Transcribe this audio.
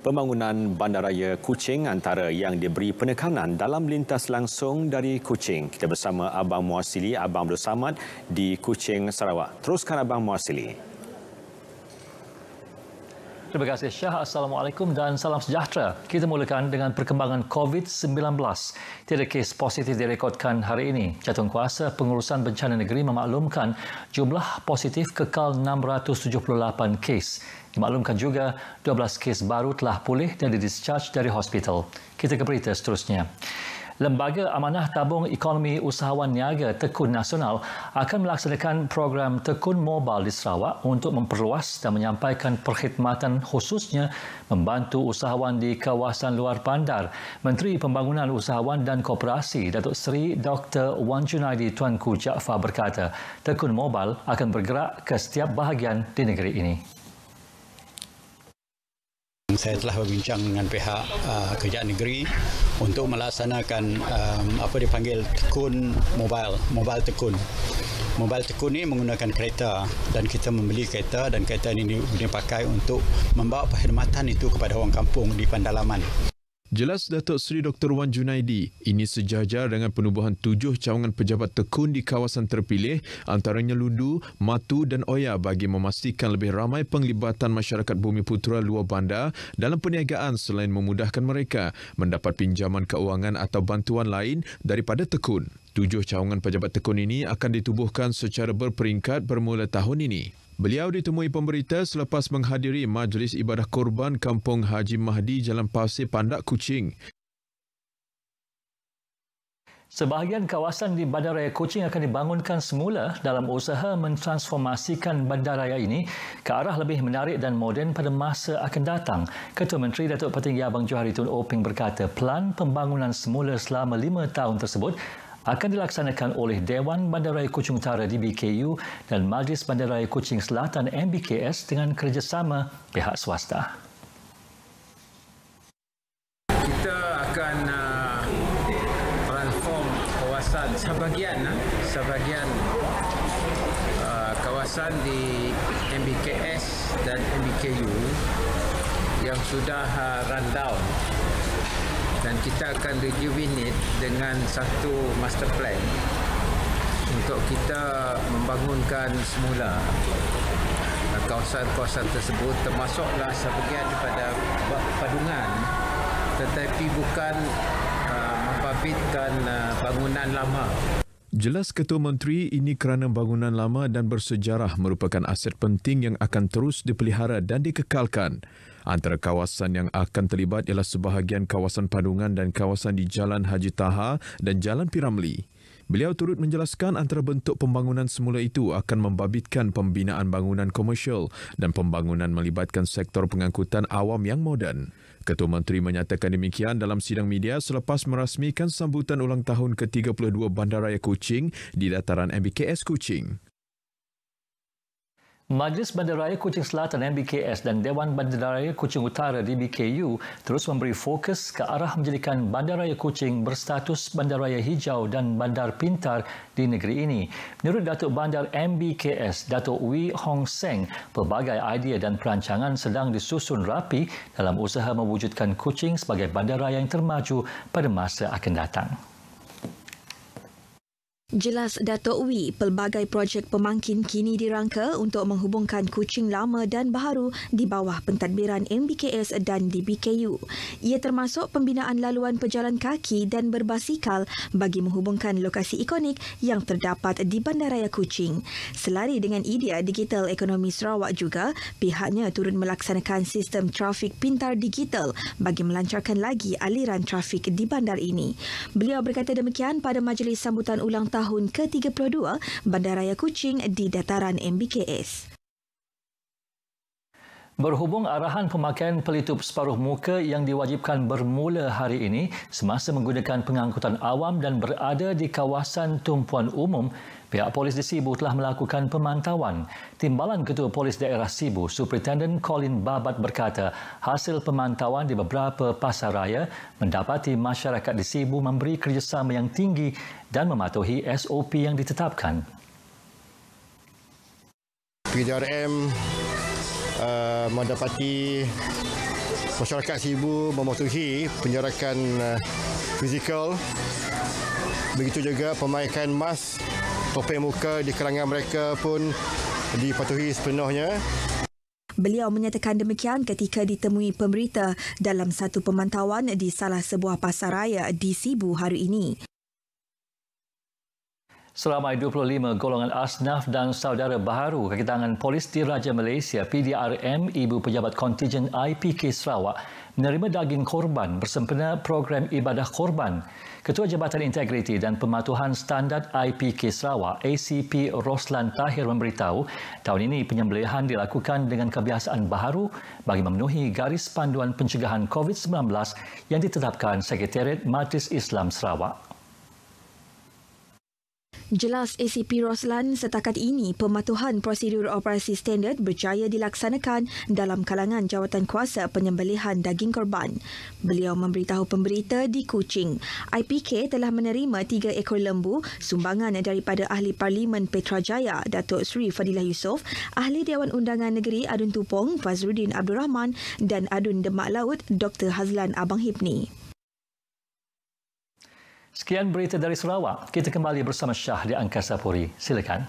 Pembangunan Bandaraya Kuching antara yang diberi penekanan dalam lintas langsung dari Kuching. Kita bersama Abang Muasili, Abang Abdul Samad di Kuching, Sarawak. Teruskan Abang Muasili. Terima kasih Syah. Assalamualaikum dan salam sejahtera. Kita mulakan dengan perkembangan COVID-19. Tiada kes positif direkodkan hari ini. Jawatankuasa Pengurusan Bencana Negeri memaklumkan jumlah positif kekal 678 kes. Dimaklumkan juga 12 kes baru telah pulih dan didischarge dari hospital. Kita ke berita seterusnya. Lembaga Amanah Tabung Ekonomi Usahawan Niaga Tekun Nasional akan melaksanakan program Tekun Mobile di Sarawak untuk memperluas dan menyampaikan perkhidmatan khususnya membantu usahawan di kawasan luar bandar. Menteri Pembangunan Usahawan dan Koperasi Datuk Seri Dr. Wan Junaidi Tuanku Jaafar berkata, Tekun Mobile akan bergerak ke setiap bahagian di negeri ini. Saya telah berbincang dengan pihak kerajaan negeri untuk melaksanakan apa dipanggil tekun mobile tekun. Mobile tekun ini menggunakan kereta dan kita membeli kereta dan kereta ini dipakai untuk membawa perkhidmatan itu kepada orang kampung di pendalaman. Jelas Datuk Seri Dr. Wan Junaidi, ini sejajar dengan penubuhan 7 cawangan pejabat tekun di kawasan terpilih antaranya Ludu, Matu dan Oya bagi memastikan lebih ramai penglibatan masyarakat Bumiputera luar bandar dalam perniagaan selain memudahkan mereka mendapat pinjaman keuangan atau bantuan lain daripada tekun. 7 cawangan pejabat tekun ini akan ditubuhkan secara berperingkat bermula tahun ini. Beliau ditemui pemberita selepas menghadiri Majlis Ibadah Korban Kampung Haji Mahdi Jalan Pasir Pandak Kuching. Sebahagian kawasan di Bandaraya Kuching akan dibangunkan semula dalam usaha mentransformasikan bandaraya ini ke arah lebih menarik dan moden pada masa akan datang. Ketua Menteri Datuk Petinggi Abang Johari Tun Oping berkata, plan pembangunan semula selama 5 tahun tersebut akan dilaksanakan oleh Dewan Bandaraya Kuching Utara DBKU dan Majlis Bandaraya Kuching Selatan MBKS dengan kerjasama pihak swasta. Kita akan transform kawasan sebahagian kawasan di MBKS dan MBKU yang sudah rundown. Dan kita akan rejuvenate dengan satu master plan untuk kita membangunkan semula kawasan-kawasan tersebut, termasuklah sebahagian daripada padungan, tetapi bukan membabitkan bangunan lama. Jelas Ketua Menteri, ini kerana bangunan lama dan bersejarah merupakan aset penting yang akan terus dipelihara dan dikekalkan. Antara kawasan yang akan terlibat ialah sebahagian kawasan Padungan dan kawasan di Jalan Haji Taha dan Jalan Piramli. Beliau turut menjelaskan antara bentuk pembangunan semula itu akan membabitkan pembinaan bangunan komersial dan pembangunan melibatkan sektor pengangkutan awam yang moden. Ketua Menteri menyatakan demikian dalam sidang media selepas merasmikan sambutan ulang tahun ke-32 Bandaraya Kuching di dataran MBKS Kuching. Majlis Bandaraya Kuching Selatan MBKS dan Dewan Bandaraya Kuching Utara DBKU terus memberi fokus ke arah menjadikan Bandaraya Kuching berstatus bandaraya hijau dan bandar pintar di negeri ini. Menurut Datuk Bandar MBKS, Datuk Wee Hong Seng, pelbagai idea dan perancangan sedang disusun rapi dalam usaha mewujudkan Kuching sebagai bandaraya yang termaju pada masa akan datang. Jelas Datuk Wee, pelbagai projek pemangkin kini dirangka untuk menghubungkan Kuching lama dan baharu di bawah pentadbiran MBKS dan DBKU. Ia termasuk pembinaan laluan pejalan kaki dan berbasikal bagi menghubungkan lokasi ikonik yang terdapat di Bandaraya Kuching. Selari dengan idea digital ekonomi Sarawak juga, pihaknya turut melaksanakan sistem trafik pintar digital bagi melancarkan lagi aliran trafik di bandar ini. Beliau berkata demikian pada majlis sambutan ulang tahun ke-32 Bandaraya Kuching di dataran MBKS. Berhubung arahan pemakaian pelitup separuh muka yang diwajibkan bermula hari ini semasa menggunakan pengangkutan awam dan berada di kawasan tumpuan umum, pihak polis di Sibu telah melakukan pemantauan. Timbalan Ketua Polis Daerah Sibu, Superintendent Colin Babat berkata, hasil pemantauan di beberapa pasaraya mendapati masyarakat di Sibu memberi kerjasama yang tinggi dan mematuhi SOP yang ditetapkan. PDRM mendapati masyarakat sibuk mematuhi penjarakan fizikal. Begitu juga pemakaian mask, topeng muka di kalangan mereka pun dipatuhi sepenuhnya. Beliau menyatakan demikian ketika ditemui pemberita dalam satu pemantauan di salah sebuah pasaraya di Sibu hari ini. Seramai 25 golongan asnaf dan saudara baharu kaki tangan Polis Diraja Malaysia PDRM Ibu Pejabat Kontijen IPK Sarawak menerima daging korban bersempena program ibadah korban. Ketua Jabatan Integriti dan Pematuhan Standard IPK Sarawak ACP Roslan Tahir memberitahu tahun ini penyembelihan dilakukan dengan kebiasaan baharu bagi memenuhi garis panduan pencegahan COVID-19 yang ditetapkan Sekretariat Majlis Islam Sarawak. Jelas ACP Roslan, setakat ini pematuhan prosedur operasi standard berjaya dilaksanakan dalam kalangan jawatankuasa penyembelihan daging korban. Beliau memberitahu pemberita di Kuching, IPK telah menerima 3 ekor lembu sumbangan daripada Ahli Parlimen Petrajaya, Datuk Seri Fadilah Yusof, Ahli Dewan Undangan Negeri Adun Tupong, Fazruddin Abdul Rahman dan Adun Demak Laut, Dr. Hazlan Abang Hipni. Sekian berita dari Sarawak. Kita kembali bersama Syah di Angkasa Puri. Silakan.